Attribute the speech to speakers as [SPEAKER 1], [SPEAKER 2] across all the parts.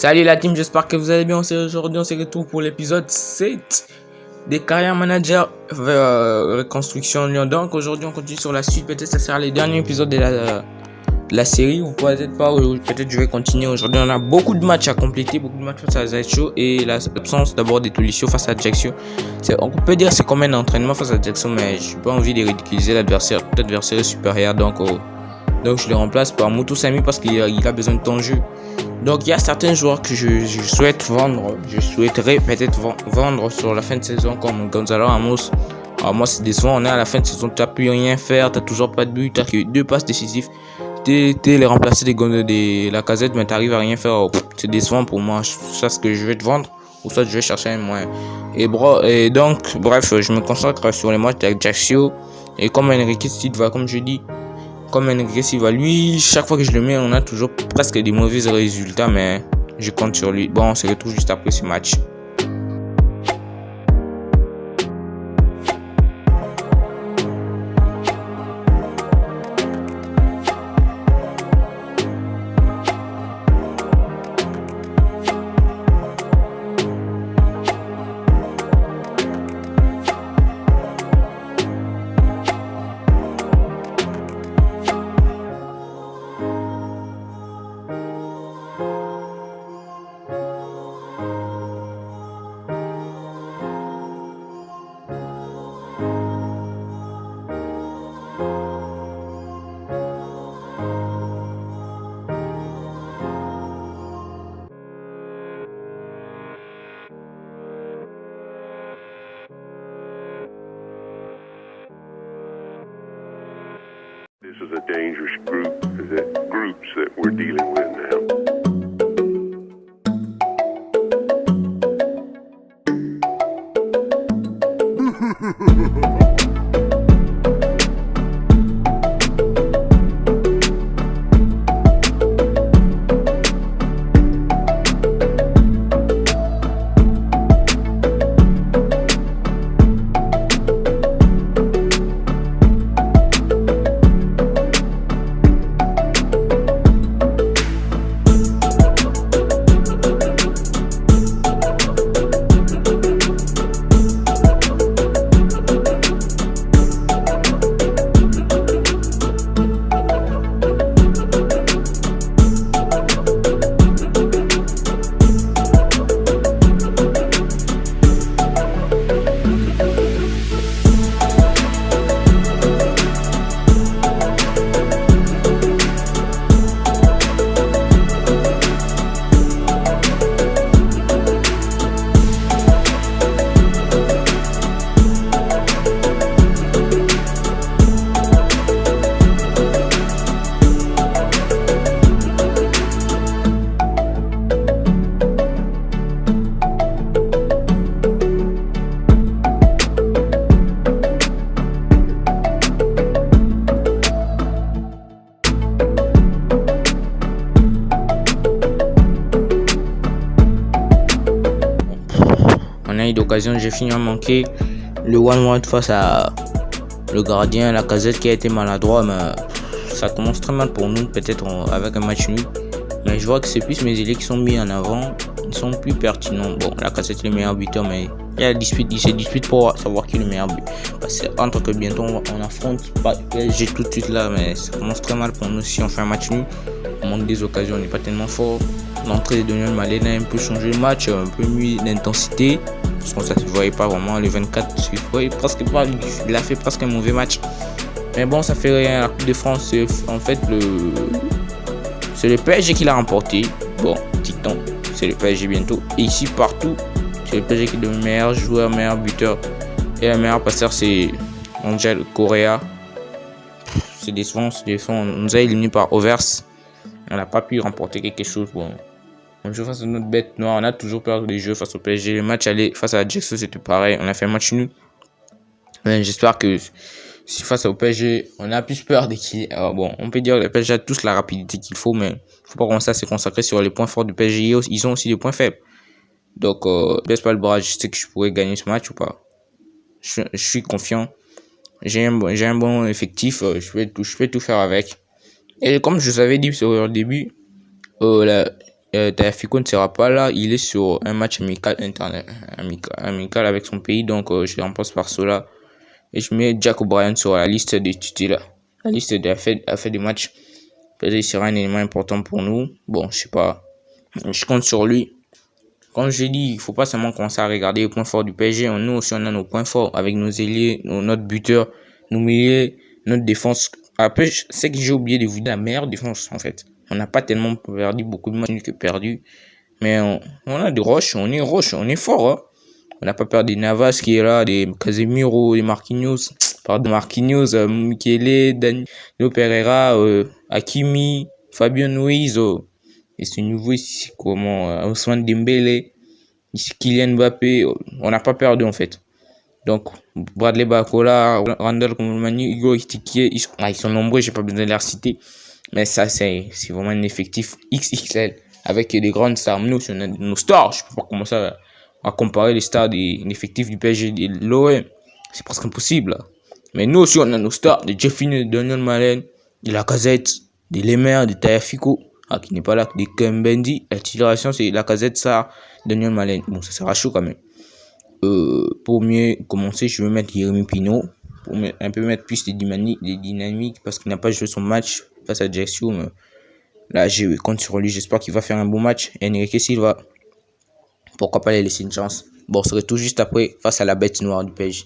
[SPEAKER 1] Salut la team, j'espère que vous allez bien. Aujourd'hui, on se retrouve pour l'épisode 7 des carrières manager reconstruction Lyon. Donc aujourd'hui, on continue sur la suite. Peut-être ça sera le dernier épisode de la série ou peut-être pas. Ou peut-être je vais continuer. Aujourd'hui, on a beaucoup de matchs à compléter, beaucoup de matchs face à Ajaccio et l'absence d'abord des Tolisso face à Ajaccio. On peut dire que c'est comme un entraînement face à Ajaccio, mais je n'ai pas envie de ridiculiser l'adversaire. L'adversaire est supérieur, donc je le remplace par Moutou Samy parce qu'il a besoin de ton jeu. Donc il y a certains joueurs que je souhaite vendre, je souhaiterais peut-être vendre sur la fin de saison comme Gonzalo Ramos. Alors moi c'est décevant, on est à la fin de saison, tu n'as plus rien faire, tu n'as toujours pas de but, tu n'as que 2 passes décisives. Tu es les remplacés de la casette, mais tu n'arrives à rien faire. C'est décevant pour moi, c'est ce que je vais te vendre ou soit je vais chercher un moyen. Et donc bref, je me consacre sur les matchs d'Ajaccio et comme Enrique Silva, comme je dis. Comme Enrique Silva, lui, chaque fois que je le mets, on a toujours presque des mauvais résultats, mais je compte sur lui. Bon, on se retrouve juste après ce match.
[SPEAKER 2] This is a dangerous groups that we're dealing with now.
[SPEAKER 1] On a eu d'occasion, j'ai fini à manquer le 1-1 face à le gardien, la casette qui a été maladroit, mais ça commence très mal pour nous, peut-être avec un match nul. Mais je vois que c'est plus mes ailiers qui sont mis en avant, ils sont plus pertinents. Bon, la casette est le meilleur buteur, mais il y a il se dispute pour savoir qui est le meilleur but. Parce que entre que bientôt on affronte pas PSG tout de suite là, mais ça commence très mal pour nous si on fait un match nul. On manque des occasions, on n'est pas tellement fort. L'entrée de Daniel Malène a un peu changé le match, un peu mis d'intensité. Parce que ça ne se voyait pas vraiment. Le 24, presque pas, il a fait presque un mauvais match. Mais bon, ça fait rien. La Coupe de France, en fait, c'est le PSG qui l'a remporté. Bon, Titan, c'est le PSG bientôt. Et ici, partout, c'est le PSG qui est le meilleur joueur, meilleur buteur. Et le meilleur passeur, c'est Angel Correa. C'est décevant. On nous a éliminés par Overs. On n'a pas pu remporter quelque chose. Bon, on joue face à notre bête noire. On a toujours peur des jeux face au PSG. Le match aller face à Ajaccio, c'était pareil. On a fait un match nul. J'espère que si face au PSG, on a plus peur bon, on peut dire que le PSG a tous la rapidité qu'il faut, mais il ne faut pas commencer à se consacrer sur les points forts du PSG. Ils ont aussi des points faibles. Donc, baisse pas le bras. Je sais que je pourrais gagner ce match ou pas. Je suis confiant. J'ai un bon effectif. Je vais tout faire avec. Et comme je vous avais dit sur le début, Tagliafico ne sera pas là. Il est sur un match amical avec son pays. Donc, je remplace par cela. Et je mets Jack O'Brien sur la liste des titulaires. La liste a fait des matchs. Peut-être qu'il sera un élément important pour nous. Bon, je sais pas. Je compte sur lui. Comme je l'ai dit, il faut pas seulement commencer à regarder les points forts du PSG. Nous aussi, on a nos points forts avec nos ailiers, notre buteur, nos milieux, notre défense. Après, c'est que j'ai oublié de vous dire la meilleure défense, en fait. On n'a pas tellement perdu beaucoup de matchs que perdu. Mais on a des roches, on est fort. Hein. On n'a pas perdu des Navas qui est là, des Casemiro, des Marquinhos. Pardon, Marquinhos, Michele, Danilo Pereira, Hakimi, Fabio Ruiz. Et ce nouveau ici, comment Ousmane Dembélé, ici Kylian Mbappé. On n'a pas perdu en fait. Donc, Bradley Barcola, Randall Colomani, Igor Ekitike, ils sont nombreux, j'ai pas besoin de les citer. Mais ça, c'est vraiment un effectif XXL avec des grandes stars. Nous, si on a nos stars, je peux pas commencer à comparer les stars des effectifs du PSG et de l'OM. C'est presque impossible. Mais nous aussi, on a nos stars, de Jeffinho, de Daniel Malen, de Lacazette, de Lemaire, de Tagliafico, qui n'est pas là, de Kembendi. La titularisation, c'est Lacazette, Sarr, Daniel Malen. Bon, ça sera chaud quand même. Pour mieux commencer, je vais mettre Jérémy Pino pour un peu mettre plus de dynamique parce qu'il n'a pas joué son match face à Ajaccio. Mais là, je compte sur lui. J'espère qu'il va faire un bon match. Enrique Silva, pourquoi pas les laisser une chance. Bon, on serait tout juste après face à la bête noire du PSG.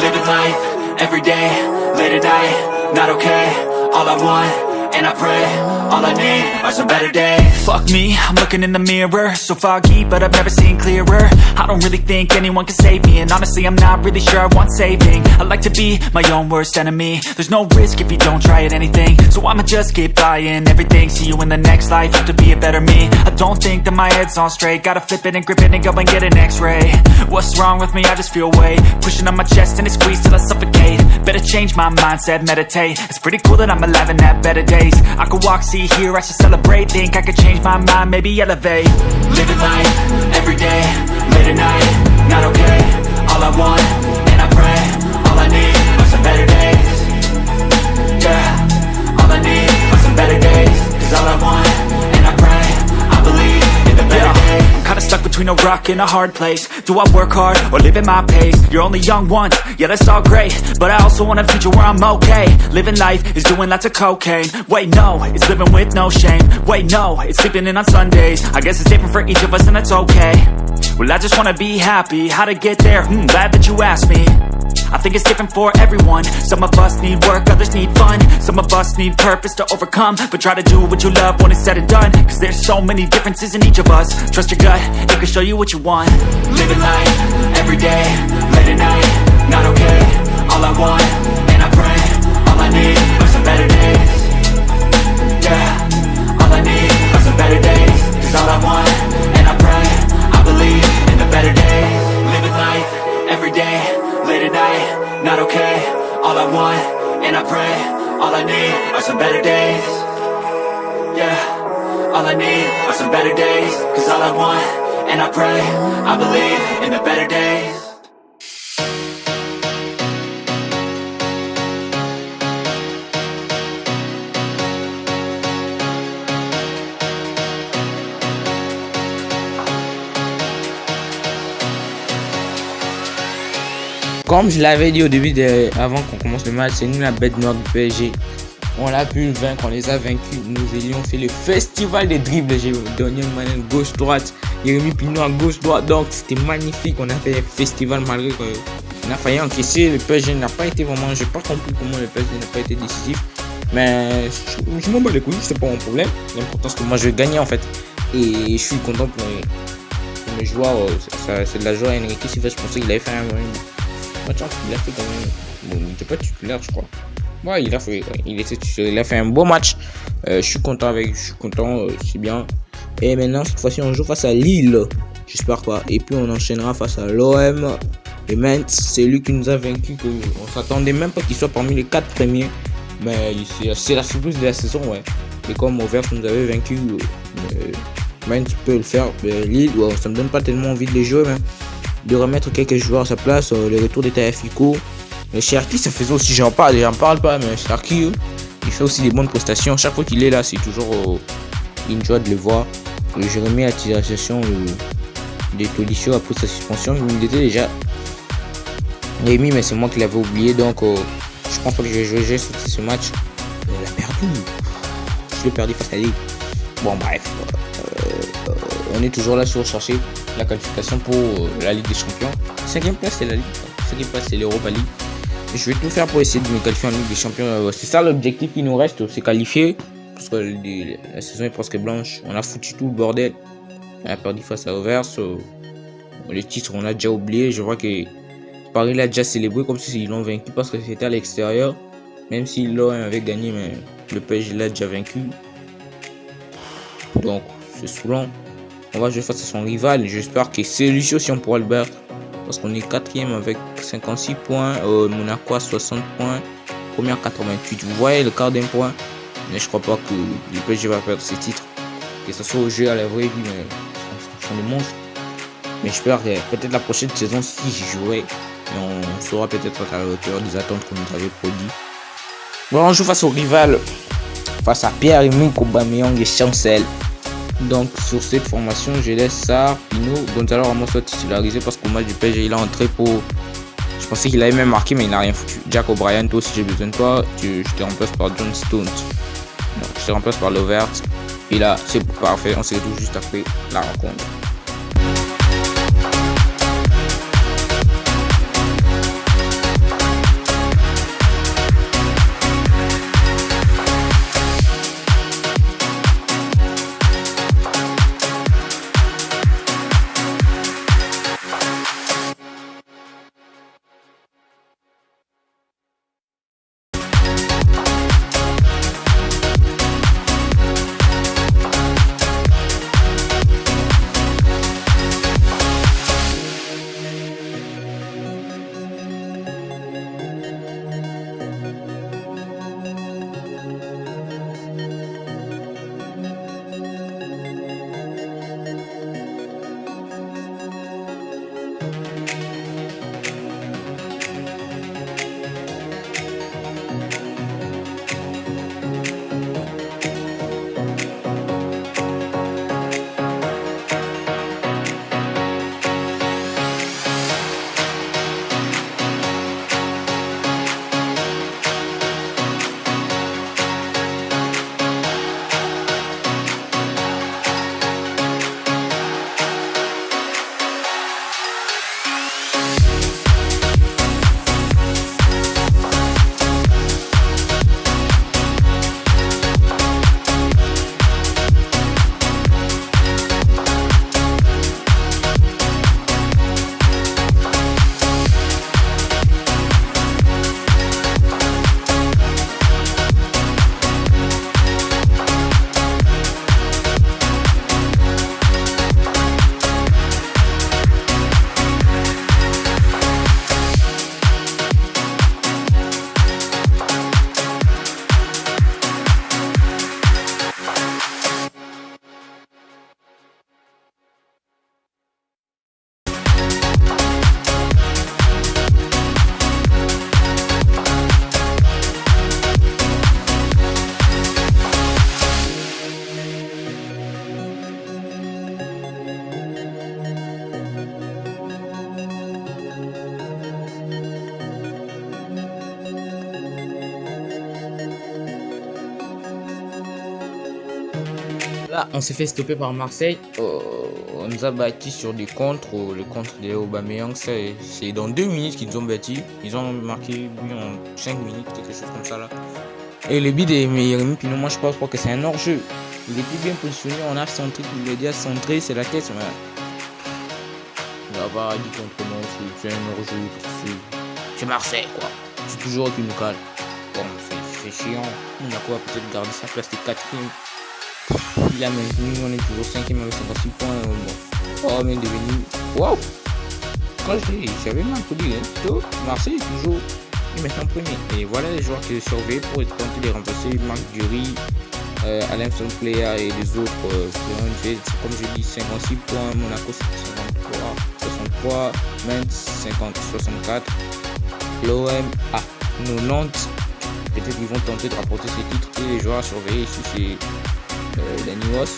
[SPEAKER 3] Living life, every day, late at night, not okay. All I want, and I pray, all I need are some better days. Fuck me, I'm looking in the mirror, so foggy, but I've never seen clearer. I don't really think anyone can save me, and honestly I'm not really sure I want saving. I like to be my own worst enemy. There's no risk if you don't try at anything, so I'ma just keep buying everything. See you in the next life, have to be a better me. I don't think that my head's on straight, gotta flip it and grip it and go and get an x-ray. What's wrong with me? I just feel weight pushing on my chest and it squeezes till I suffocate. Better change my mindset, meditate. It's pretty cool that I'm alive and have better days. I could walk, see, hear, I should celebrate. Think I could change my mind, maybe elevate. Living life, every day, late at night, not okay. All I want, and I pray, all I need are some better days. Yeah, all I need are some better days. Cause all I want, and I pray, I believe in the better days. I'm kinda stuck between a rock and a hard place. Do I work hard or live at my pace? You're only young once, yeah that's all great, but I also want a future where I'm okay. Living life is doing lots of cocaine. Wait no, it's living with no shame. Wait no, it's sleeping in on Sundays. I guess it's different for each of us and that's okay. Well I just wanna be happy, how to get there? Glad that you asked me. I think it's different for everyone. Some of us need work, others need fun. Some of us need purpose to overcome. But try to do what you love when it's said and done. Cause there's so many differences in each of us. Trust your gut, it can show you what you want. Living life, every day, late at night, not okay. All I want, and I pray, all I need are some better days. Yeah, all I need are some better days. Cause all I want, and I pray, I believe in the better days. Living life, every day, late at night, not okay. All I want, and I pray, all I need are some better days. Yeah, all I need are some better days. Cause all I want, and I pray, I believe in the better days.
[SPEAKER 1] Comme je l'avais dit au début, avant qu'on commence le match, c'est nous la bête noire du PSG. On l'a pu le vaincre, on les a vaincus. Nous ayons fait le festival des dribbles. J'ai donné une manette gauche-droite, Jérémy Pino à gauche-droite. Donc c'était magnifique. On a fait le festival malgré qu'on a failli encaisser. Le PSG n'a pas été vraiment. J'ai pas compris comment le PSG n'a pas été décisif. Mais je m'en bats les couilles, c'est pas mon problème. L'important c'est que moi je vais gagner en fait. Et je suis content pour mes joueurs. C'est de la joie. Enrique Silva, je pensais qu'il avait fait un match. Il a fait quand même. Bon, il n'était pas titulaire, je crois. Ouais, il a fait un beau match. Je suis content, c'est bien. Et maintenant, cette fois-ci, on joue face à Lille. J'espère quoi. Et puis, on enchaînera face à l'OM. Et Mainz, c'est lui qui nous a vaincus. On s'attendait même pas qu'il soit parmi les 4 premiers. Mais c'est la surprise de la saison, ouais. Et comme Anvers nous avait vaincus, Mainz peut le faire. Lille, ouais, ça me donne pas tellement envie de les jouer, mais de remettre quelques joueurs à sa place. Le retour de Tagliafico. Le Cherki, ça faisait aussi, j'en parle pas, mais Cherki, il fait aussi des bonnes prestations. Chaque fois qu'il est là, c'est toujours une joie de le voir. Jérémy a tiré la situation de Tolisso après sa suspension. Il était déjà Rémi, mais c'est moi qui l'avais oublié, donc je pense pas que je vais jouer. J'ai sauté ce match. On l'a perdu. Je l'ai perdu face à lui. Bon, bref. On est toujours là sur chercher la qualification pour la Ligue des Champions. 5e place, c'est la Ligue. 5e place, c'est l'Europa League. Je vais tout faire pour essayer de me qualifier en Ligue des Champions. C'est ça l'objectif qui nous reste, c'est qualifier. Parce que la saison est presque blanche. On a foutu tout le bordel. On a perdu face à Overs. Les titres, on a déjà oublié. Je vois que Paris l'a déjà célébré comme s'ils l'ont vaincu parce que c'était à l'extérieur. Même si l'OM avait gagné, mais le PSG l'a déjà vaincu. Donc, c'est saoulant. On va jouer face à son rival. J'espère que celui-ci aussi on pourra le battre. Parce qu'on est 4e avec 56 points. Monaco a 60 points. Première 88. Vous voyez le quart d'un point. Mais je crois pas que le PSG va perdre ses titres. Que ce soit au jeu à la vraie vie, mais ce sont des monstres. Mais j'espère que peut-être la prochaine saison, si j'y jouerai, on saura peut-être à la hauteur des attentes qu'on nous avait produit. Bon, on joue face au rival. Face à Pierre-Emerick Aubameyang et Chancel. Donc sur cette formation, je laisse Sarr, Pinot, Gonzalo Ramos soit titularisé parce qu'au match du PSG, il a entré pour... Je pensais qu'il avait même marqué, mais il n'a rien foutu. Jack O'Brien, toi, si j'ai besoin de toi, je te remplace par John Stones. Donc, je te remplace par Lovert. Et là, c'est parfait. On se retrouve juste après la rencontre. Là, on s'est fait stopper par Marseille. On nous a battu sur des contres. Le contre de Aubameyang, c'est dans 2 minutes qu'ils nous ont battu. Ils ont marqué en 5 minutes, quelque chose comme ça là. Et le but de Jérémy Pinot, moi je pense pas que c'est un hors-jeu. Il était bien positionné, on a centré, il a dit à centrer, c'est la tête. Mais... il va pas dit contre moi, c'est un hors-jeu. C'est Marseille quoi. C'est toujours qui nous cale. Bon, c'est chiant. On a quoi peut-être garder sa place de 4ème. Il a maintenu, on est toujours 5ème avec 56 points. Bon. Oh, mais devenu. Waouh! Quand j'avais mal pour dire, hein. Marseille est toujours. Il est maintenant premier. Et voilà les joueurs qui surveillent pour tenter de remplacer Marc Dury, Alain Sonplea et les autres. Comme je dis, 56 points, Monaco 53. 63, Mainz 64, l'OM à 90. Peut-être qu'ils vont tenter de rapporter ces titres et les joueurs à surveiller ici c'est les Nivos.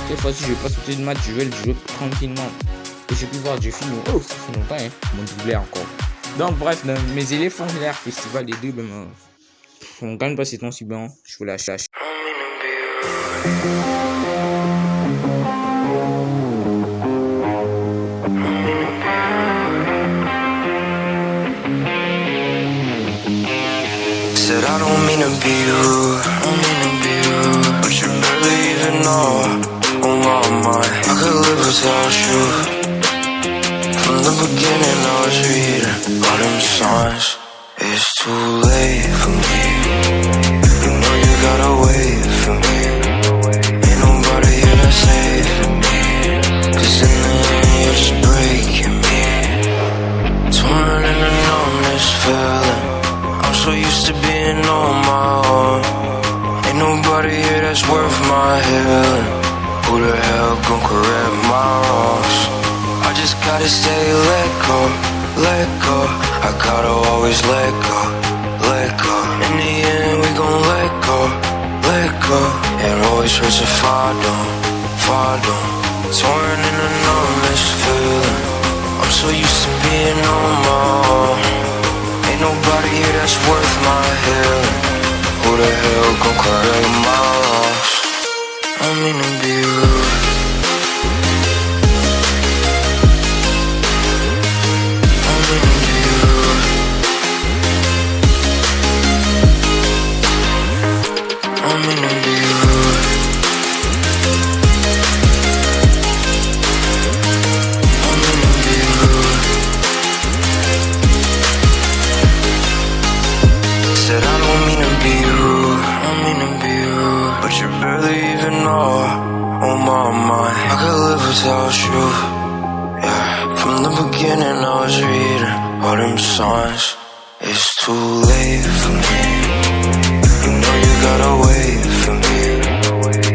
[SPEAKER 1] Cette fois-ci je vais pas sauter de match, je vais le jouer tranquillement. Et j'ai pu voir Jeffinho, ça fait longtemps hein, mon doublé encore. Donc bref, mes éléphants de l'air festival des deux, on gagne pas ces temps si bien, je vous la cherche.
[SPEAKER 4] Said I don't mean to be rude, but you barely even know on my mind. I could live without you. From the beginning I was reading all them signs. It's too late for me. You know you gotta wait for me. Ain't nobody here to save me. 'Cause in the end you're just breaking me. Torn in a numbness feeling. I'm so used to being on my own. Ain't nobody here that's worth my healing. Who the hell gon' correct my wrongs? I just gotta stay let go, let go. I gotta always let go, let go. In the end we gon' let go, let go. It always hurts if I don't. Torn in a numbness feeling. I'm so used to being on my own. Ain't nobody here that's worth my healing. Who the hell gon' correct my wrongs? I don't mean to be rude. I don't mean to be rude. I don't mean to be rude. I don't mean to be rude. Said I don't mean to be rude, but you barely even know on my mind. I could live without you. Yeah, from the beginning I was reading all them signs. It's too late for me. You know you gotta wait for me.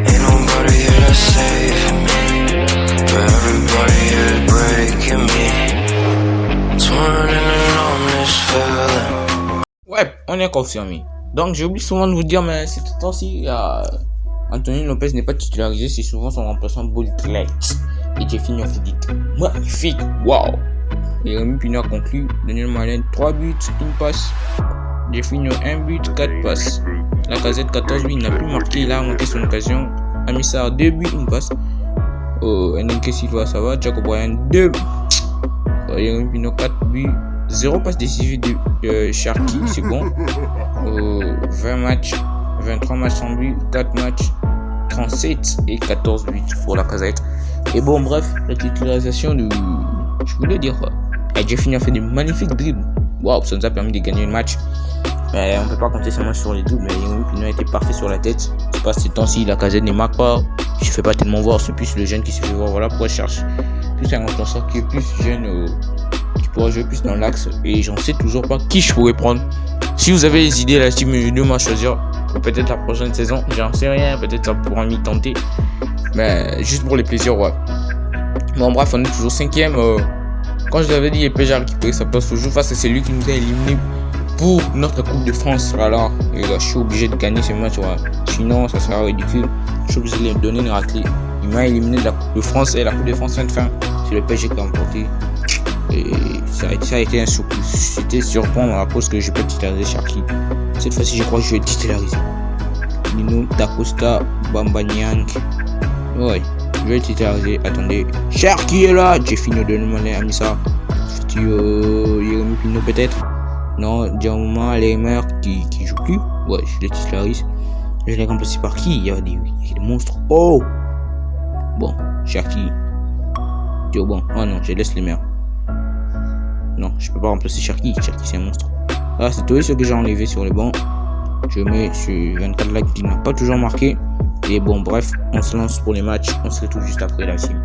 [SPEAKER 4] Ain't nobody here to save me. But everybody here is breaking me. Torn in a numbness feeling.
[SPEAKER 1] Ouais, on est confirmé. Donc j'ai oublié souvent de vous dire, mais c'est tout temps-ci, Anthony Lopez n'est pas titularisé, c'est souvent son remplaçant Boltlet. Et Jeffinho fait dit magnifique, waouh. Et Rémi Pino a conclu, Daniel Malen 3 buts, 1 passe. Jeffinho 1 but, 4 passes. Lacazette 14 buts, il n'a plus marqué, il a remonté son occasion. Amissar 2 buts, 1 passe. Enrique Silva ça va, Jacob Bryan 2 buts. Rémi Pino 4 buts. 0 passe décisive de Sharky, c'est bon. 20 matchs, 23 matchs sans but, 4 matchs, 37 et 14 buts pour la Lacazette. Et bon, bref, la titularisation de. Je voulais dire quoi. Jeffinho a fait des magnifiques dribbles. Waouh, ça nous a permis de gagner le match. Mais on peut pas compter seulement sur les doubles, mais Pino a été parfait sur la tête. C'est pas ces temps-ci, la Lacazette ne marque pas. Je fais pas tellement voir, c'est plus le jeune qui se fait voir. Voilà pourquoi je cherche plus un remplaçant qui est plus jeune. Qui pourra jouer plus dans l'axe et j'en sais toujours pas qui je pourrais prendre. Si vous avez des idées là, si me deux à choisir pour peut-être la prochaine saison, j'en sais rien, peut-être ça pourra m'y tenter, mais juste pour les plaisirs, ouais. Bon bref, on est toujours 5ème. Quand je vous avais dit les PSG a récupéré sa place toujours face à celui qui nous a éliminé pour notre Coupe de France, voilà. Et là je suis obligé de gagner ce match, ouais. Sinon ça sera ridicule. Je suis obligé de lui donner une raclée. Il m'a éliminé de la Coupe de France et la Coupe de France fin de fin, c'est le PSG qui a remporté. Et ça a été un surprise. C'était surprendre à cause que je peux titulariser Sharky. Cette fois-ci, je crois que je vais titulariser Nino Dacosta Bambanyang. Ouais, je vais titulariser. Attendez, Sharky est là. Jeffinho de Noumane Amissa. Jérémy Pino peut-être. Non, Diamant Lemer qui joue plus. Ouais, je les titularise. Je l'ai remplacé par qui? Il y a des monstres. Oh! Bon, Sharky. Bon, oh non, je laisse les mers. Non, je peux pas remplacer Sharky. Sharky c'est un monstre. Ah, c'est tout ce que j'ai enlevé sur le banc. Je mets sur 24 là qui n'a pas toujours marqué. Et bon, bref, on se lance pour les matchs. On se retrouve juste après la team.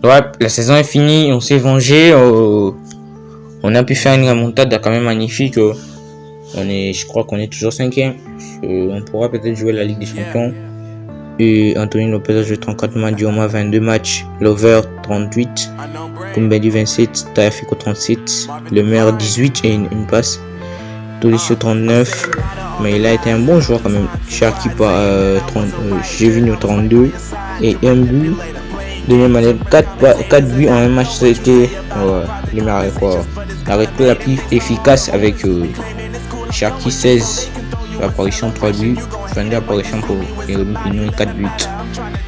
[SPEAKER 1] Ouais, la saison est finie, on s'est vengé. On a pu faire une remontade quand même magnifique. Je crois qu'on est toujours 5e. On pourra peut-être jouer la Ligue des Champions. Et Anthony Lopez a joué 34 matchs, Dioma 22 matchs, Lover 38, Koumbedi 27, Taefiko 37, Le Maire 18 et une passe, Tolisso 39, mais il a été un bon joueur quand même. Cherki Jevino 32 et un but. Deuxième année, 4 buts en un match, c'était la réplique la plus efficace avec Cherki 16 apparitions, 3 buts, 22 apparitions pour Jérémy Pignon et 4 buts.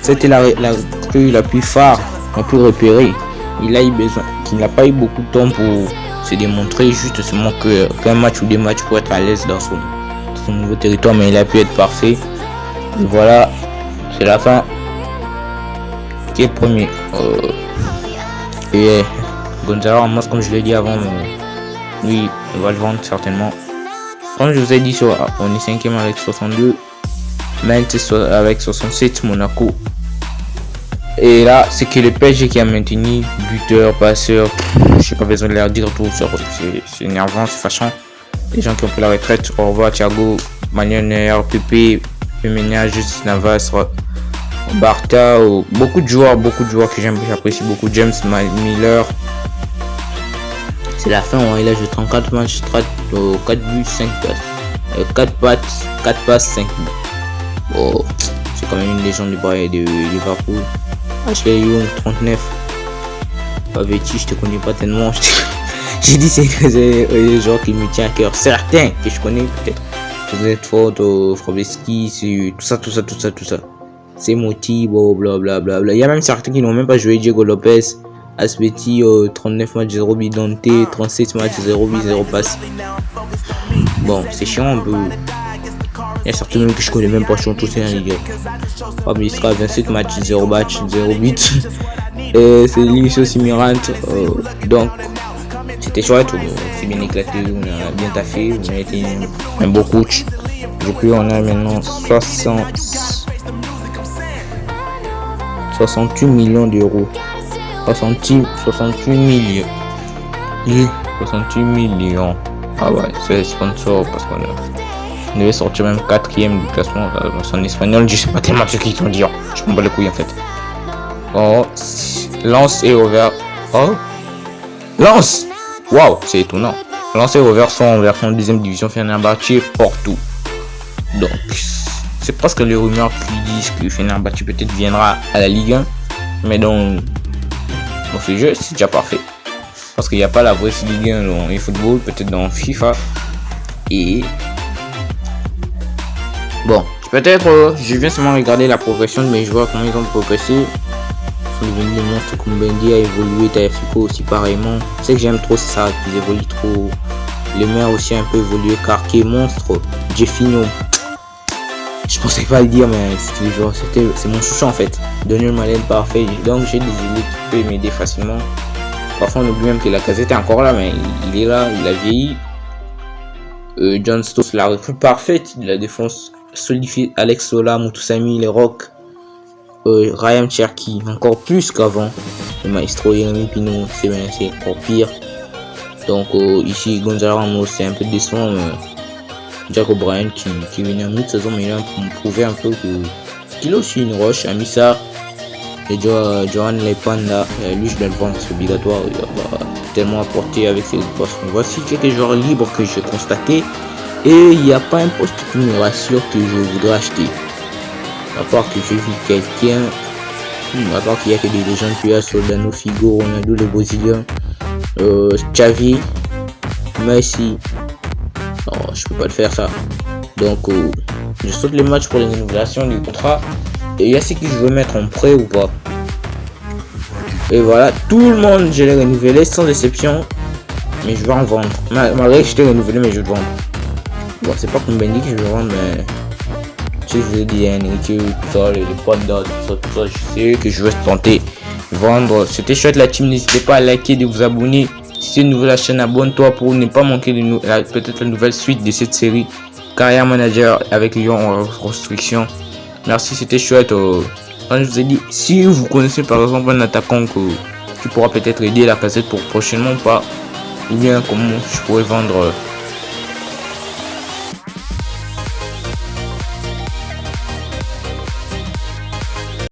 [SPEAKER 1] C'était la recrue la plus phare, la plus repérée. Il n'a pas eu beaucoup de temps pour se démontrer, juste seulement qu'un match ou des matchs pour être à l'aise dans son nouveau territoire, mais il a pu être parfait. Et voilà, c'est la fin. Qui est premier et Gonzalo Ramos, comme je l'ai dit avant, lui on va le vendre certainement. Comme je vous ai dit, on est 5e avec 62, Mainz avec 67, Monaco. Et là, c'est que le PSG qui a maintenu buteur, passeur, je sais pas besoin de leur dire tout, c'est énervant, c'est fâchant. Les gens qui ont pris la retraite, au revoir Thiago, Manuel Neuer, Pepe, Femenia, Justice Navas, Bartha, beaucoup de joueurs que j'apprécie beaucoup, James Miller. C'est la fin, il a joué 34 matchs, 4 buts, 5 passes, 4 passes, 5 buts. Bon, c'est quand même une légende du Bayern de Liverpool. Ashley Young 39. Pavetti, je te connais pas tellement. J'ai dit c'est les joueurs qui me tient à cœur. Certains que je connais peut-être. Redford, Frobesky, tout ça. C'est Moti, blablabla. Il y a même certains qui n'ont même pas joué. Diego Lopez, Aspetti, 39 matchs, 0 but, Dante, 37 matchs, 0 but, 0 passe. Bon, c'est chiant un peu. Il y a certains même que je connais même pas, je suis tous en Ligue. Fabistra, 27 matchs, 0 match, 0 but. Et c'est Lucio Simirant. Donc, c'était chouette, c'est bien éclaté, on a bien taffé, on a été un beau coach. Depuis, on a maintenant 68 millions d'euros. 68 millions. 68 millions. Ah ouais, c'est sponsor parce qu'on devait sortir même 4e du classement. En espagnol, je sais pas tellement ce qu'ils vont dire. Je m'en bats les couilles en fait. Oh, Lens et Over. Oh, Lens. Waouh, c'est étonnant. Lens et Over sont en version 2e division, Fenerbahçe, Porto. Donc, c'est presque les rumeurs qui disent que Fenerbahçe peut-être viendra à la Ligue 1. Mais dans ce jeu, c'est déjà parfait. Parce qu'il n'y a pas la vraie Ligue 1 dans les football, peut-être dans FIFA. Et bon, peut-être je viens seulement regarder la progression de mes joueurs, comment ils ont progressé. Ils sont devenus des monstres. Koumbedi a évolué, Taefiko aussi pareillement. Ce que j'aime trop, c'est ça, qu'ils évoluent trop. Le Maire aussi un peu évolué, Carquet, monstre. Jeffinho. Je pensais pas le dire, mais c'est mon chouchou en fait. Daniel Malène parfait. Donc j'ai des idées qui peuvent m'aider facilement. Parfois on oublie même que la Casette est encore là, mais il est là, il a vieilli. John Stones, la recrue parfaite de la défense solidifiée. Alex Sola, Moutoussamy, les Rock. Ryan Cherki, encore plus qu'avant. Le maestro Jérémy Pignon, c'est encore pire. Donc ici Gonzalo Ramos, c'est un peu décevant. Jack O'Brien qui venait en mi-saison, mais il a prouvé un peu qu'il a aussi une roche. Amissa et Johan Lepanda, lui je dois le vendre, c'est obligatoire. Il va tellement apporter avec ses postes. Voici quelques joueurs libres que j'ai constatés. Et il n'y a pas un poste qui me rassure que je voudrais acheter. À part que j'ai vu quelqu'un, à part qu'il y a que des légendes, puis il y a Soldano, Figo, Ronaldo, le Brésilien, Xavi, Messi. Non, je peux pas le faire ça. Donc je saute les matchs pour les renouvelations du contrat. Et il y a ceux que je veux mettre en prêt ou pas. Et voilà, tout le monde je l'ai renouvelé sans exception. Mais je vais en vendre. Malgré que je t'ai renouvelé, mais je vais vendre. Bon, c'est pas comme Bendy que je vais vendre, mais je vous ai dit, Enrique, tout ça, les pandas, tout ça, je sais que je vais tenter vendre. C'était chouette la team, n'hésitez pas à liker, de vous abonner. Si c'est nouveau la chaîne, abonne-toi pour ne pas manquer peut-être la nouvelle suite de cette série Carrière Manager avec Lyon en restriction. Merci, c'était chouette. Quand je vous ai dit, si vous connaissez par exemple un attaquant qui pourra peut-être aider la Casette pour prochainement ou pas, ou bien comment je pourrais vendre